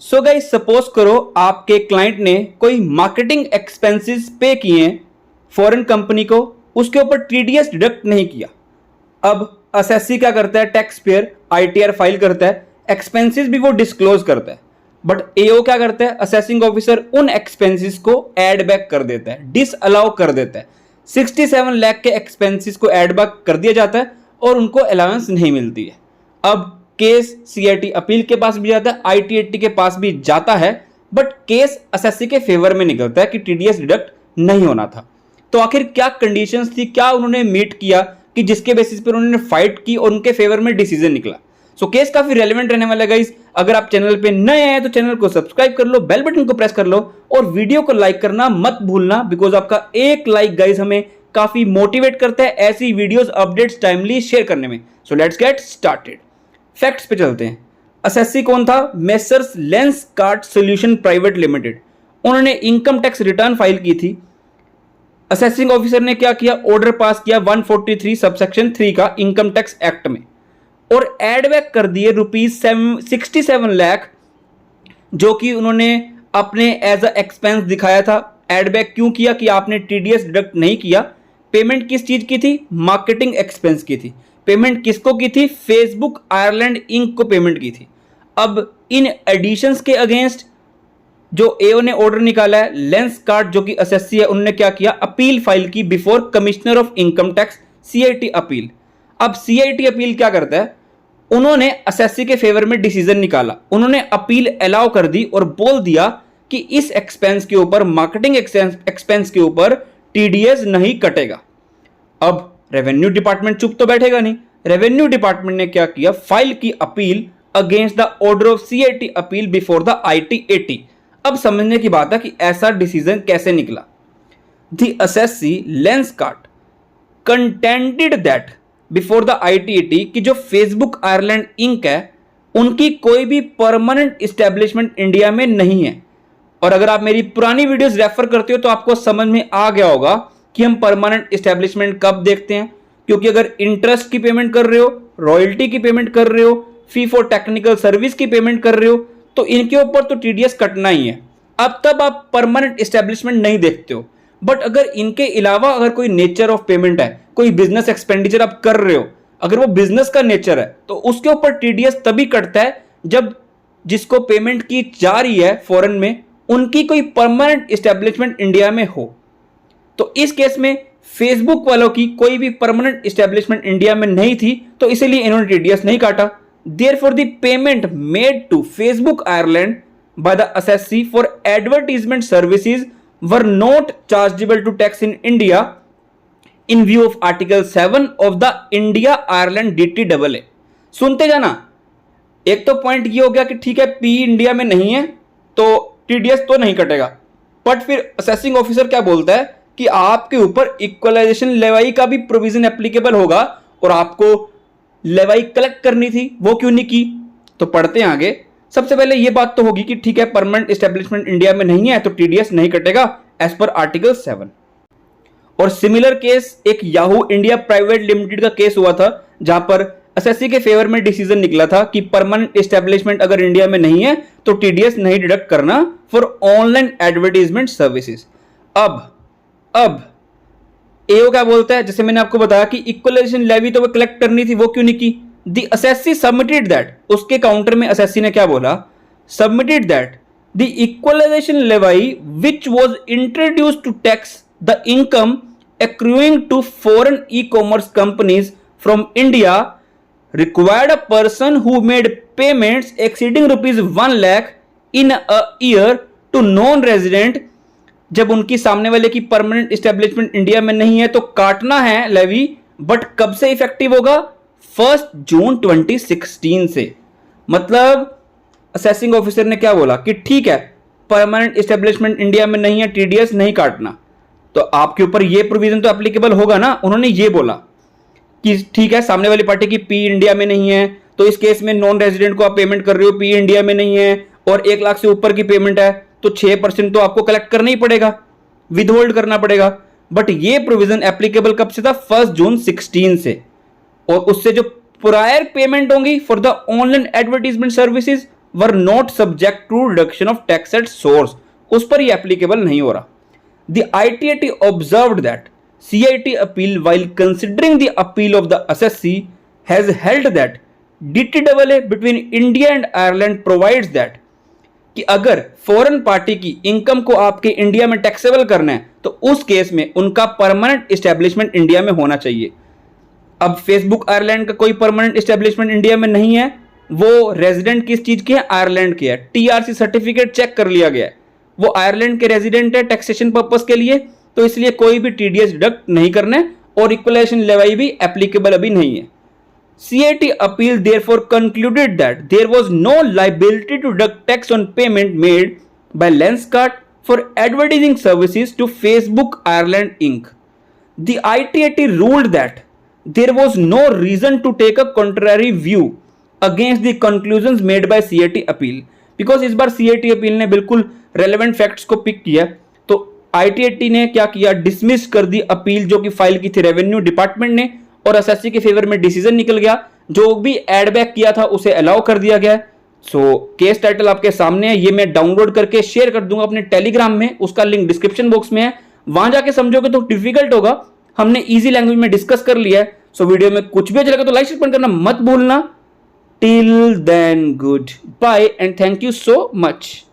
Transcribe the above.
So guys, suppose करो आपके client ने कोई मार्केटिंग एक्सपेंसेस पे किए हैं फॉरेन कंपनी को, उसके ऊपर टीडीएस डिडक्ट नहीं किया। अब असेसी क्या करता है, टैक्स पेयर आईटीआर फाइल करता है, एक्सपेंसेस भी वो डिस्क्लोज करता है, बट एओ क्या करता है, असेसिंग ऑफिसर उन एक्सपेंसेस को ऐड बैक कर देता है, डिस अलाउ कर देता है। 67 लाख के एक्सपेंसेस को ऐड बैक कर दिया जाता है और उनको अलाउंस नहीं मिलती है। अब केस सीआईटी अपील के पास भी जाता है, आईटीएटी के पास भी जाता है, बट केस असेसी के फेवर में निकलता है कि टीडीएस डिडक्ट नहीं होना था। तो आखिर क्या कंडीशंस थी, क्या उन्होंने मीट किया कि जिसके बेसिस पर उन्होंने फाइट की और उनके फेवर में डिसीजन निकला। सो केस काफी रेलेवेंट रहने वाला है गाइस। अगर आप चैनल पे नए आए तो चैनल को सब्सक्राइब कर लो, बेल बटन को प्रेस कर लो और वीडियो को लाइक करना मत भूलना, बिकॉज आपका एक लाइक गाइस हमें काफी मोटिवेट करता है ऐसी वीडियोस अपडेट्स टाइमली शेयर करने में। So let's get started. Facts पे चलते हैं। असेसी कौन था? Messrs Lenskart solution private limited. उन्होंने इनकम टैक्स रिटर्न फाइल की थी। असेसिंग ऑफिसर ने क्या किया, ऑर्डर पास किया 143 सबसेक्शन 3 का इनकम टैक्स एक्ट में और एड बैक कर दिए ₹67 लाख, जो कि उन्होंने अपने एज अ एक्सपेंस दिखाया था। एड बैक क्यों किया कि आपने टीडीएस डिडक्ट नहीं किया। पेमेंट किस चीज की थी? मार्केटिंग एक्सपेंस की थी। पेमेंट किसको की थी? फेसबुक आयरलैंड इंक को पेमेंट की थी। अब इन एडिशंस के अगेंस्ट जो एओ ने ऑर्डर निकाला है, लेंसकार्ट जो कि असेसी है, उन्होंने क्या किया, अपील फाइल की before commissioner of income tax, CIT appeal. अब सीआईटी अपील क्या करता है, उन्होंने असेसी के फेवर में डिसीजन निकाला, उन्होंने अपील अलाउ कर दी और बोल दिया कि इस एक्सपेंस के ऊपर, मार्केटिंग एक्सपेंस के ऊपर टीडीएस नहीं कटेगा। अब रेवेन्यू डिपार्टमेंट चुप तो बैठेगा नहीं। रेवेन्यू डिपार्टमेंट ने क्या किया, फाइल की appeal against the order of CIT appeal before the ITAT. अब समझने की बात है कि ऐसा डिसीजन कैसे निकला। The assessee Lenskart contended that before the ITAT कि जो फेसबुक आयरलैंड इंक है, उनकी कोई भी परमानेंट इस्टेब्लिशमेंट इंडिया में नहीं है। और अगर आप मेरी पुरानी वीडियोस रेफर करते हो तो आपको समझ में आ गया होगा कि हम परमानेंट इस्टेब्लिशमेंट कब देखते हैं, क्योंकि अगर इंटरेस्ट की पेमेंट कर रहे हो, रॉयल्टी की पेमेंट कर रहे हो, फी फॉर टेक्निकल सर्विस की पेमेंट कर रहे हो, तो इनके ऊपर तो टीडीएस कटना ही है। अब तब आप परमानेंट इस्टेब्लिशमेंट नहीं देखते हो। बट अगर इनके अलावा अगर कोई नेचर ऑफ पेमेंट है, कोई बिजनेस एक्सपेंडिचर आप कर रहे हो, अगर वो बिजनेस का नेचर है, तो उसके ऊपर टीडीएस तभी कटता है जब जिसको पेमेंट की जा रही है फॉरेन में, उनकी कोई परमानेंट इस्टेब्लिशमेंट इंडिया में हो। तो इस केस में फेसबुक वालों की कोई भी परमानेंट इस्टेब्लिशमेंट इंडिया में नहीं थी, तो इसीलिए इन्होंने टीडीएस नहीं काटा। Therefore, the payment made to Facebook Ireland by the assessee for advertisement services were not chargeable to tax in India in view of Article 7 of the India Ireland DTAA। सुनते जाना। एक तो पॉइंट ये हो गया कि ठीक है, पी इंडिया में नहीं है तो टीडीएस तो नहीं कटेगा, बट फिर असेसिंग ऑफिसर क्या बोलता है कि आपके ऊपर इक्वलाइजेशन लेवाई का भी प्रोविजन एप्लीकेबल होगा और आपको लेवाई कलेक्ट करनी थी, वो क्यों नहीं की। तो पढ़ते हैं आगे। सबसे पहले ये बात तो होगी कि ठीक है, परमानेंट एस्टेब्लिशमेंट इंडिया में नहीं है तो टीडीएस नहीं कटेगा एज पर आर्टिकल 7। और सिमिलर केस एक याहू इंडिया प्राइवेट लिमिटेड का केस हुआ था, जहां पर असेसी के फेवर में डिसीजन निकला था कि परमानेंट एस्टेब्लिशमेंट अगर इंडिया में नहीं है तो टीडीएस नहीं डिडक्ट करना फॉर ऑनलाइन एडवर्टाइजमेंट सर्विसेज। अब एओ क्या बोलता है, जैसे मैंने आपको बताया कि इक्वलाइजेशन लेवी तो वो कलेक्ट करनी थी, वो क्यों नहीं की। द असेसी सबमिटेड दैट, उसके काउंटर में असेसी ने क्या बोला, submitted that the equalisation levy which was introduced to tax the income accruing to foreign e-commerce companies from India required a person who made payments exceeding ₹1 lakh in a year to non-resident। जब उनकी सामने वाले की permanent establishment India में नहीं है तो काटना है लेवी, बट कब से इफेक्टिव होगा? 1 जून 2016 से। मतलब असेसिंग ऑफिसर ने क्या बोला कि ठीक है, परमानेंट इस्टेब्लिशमेंट इंडिया में नहीं है, टीडीएस नहीं काटना, तो आपके ऊपर ये प्रोविजन तो एप्लीकेबल होगा ना। उन्होंने ये बोला कि ठीक है, सामने वाली पार्टी की पी इंडिया में नहीं है तो इस केस में नॉन रेजिडेंट को आप पेमेंट कर रहे हो, पी इंडिया में नहीं है और 1 लाख से ऊपर की पेमेंट है तो 6% तो आपको कलेक्ट करना ही पड़ेगा, विद होल्ड करना पड़ेगा। बट ये प्रोविजन एप्लीकेबल कब से था? 1 जून 16 से। और उससे जो प्रायर पेमेंट होंगी for the online advertisement services, were not subject to reduction of tax at source, उस पर ये एप्लीकेबल नहीं हो रहा। The ITAT observed that CIT appeal while considering the appeal of the assessee has held that DTAA between India and Ireland provides that कि अगर foreign party की income को आपके इंडिया में टैक्सेबल करना है तो उस केस में उनका परमानेंट एस्टेब्लिशमेंट इंडिया में होना चाहिए। अब फेसबुक आयरलैंड का कोई परमानेंट एस्टेब्लिशमेंट इंडिया में नहीं है, वो रेजिडेंट किस चीज के है, आयरलैंड के है। TRC सर्टिफिकेट चेक कर लिया गया है, वो आयरलैंड के रेजिडेंट है टैक्सेशन पर्पस के लिए, तो इसलिए कोई भी TDS डिडक्ट नहीं करना है और इक्वलाइजेशन लेवी भी एप्लीकेबल अभी नहीं है। CIT appeal therefore concluded that there was no liability to deduct tax on payment made by Lenskart for advertising services to Facebook Ireland Inc. The ITAT ruled that there was no reason to take a contrary view against the conclusions made by CIT appeal, because इस बार CIT appeal ने बिल्कुल relevant facts को pick किया, तो ITAT ने क्या किया, dismiss कर दी अपील जो कि फाइल की थी रेवेन्यू डिपार्टमेंट ने, और असेसी के फेवर में डिसीजन निकल गया। जो भी एड बैक किया था उसे अलाउ कर दिया गया। सो केस टाइटल आपके सामने है, ये मैं डाउनलोड करके शेयर कर दूंगा अपने टेलीग्राम में, उसका लिंक डिस्क्रिप्शन बॉक्स में है, वहां जाके समझोगे तो डिफिकल्ट होगा, हमने इजी लैंग्वेज में डिस्कस कर लिया है। सो वीडियो में कुछ भी अच्छा लगा तो लाइक शेयर करना मत भूलना। Till then goodbye and thank you so much.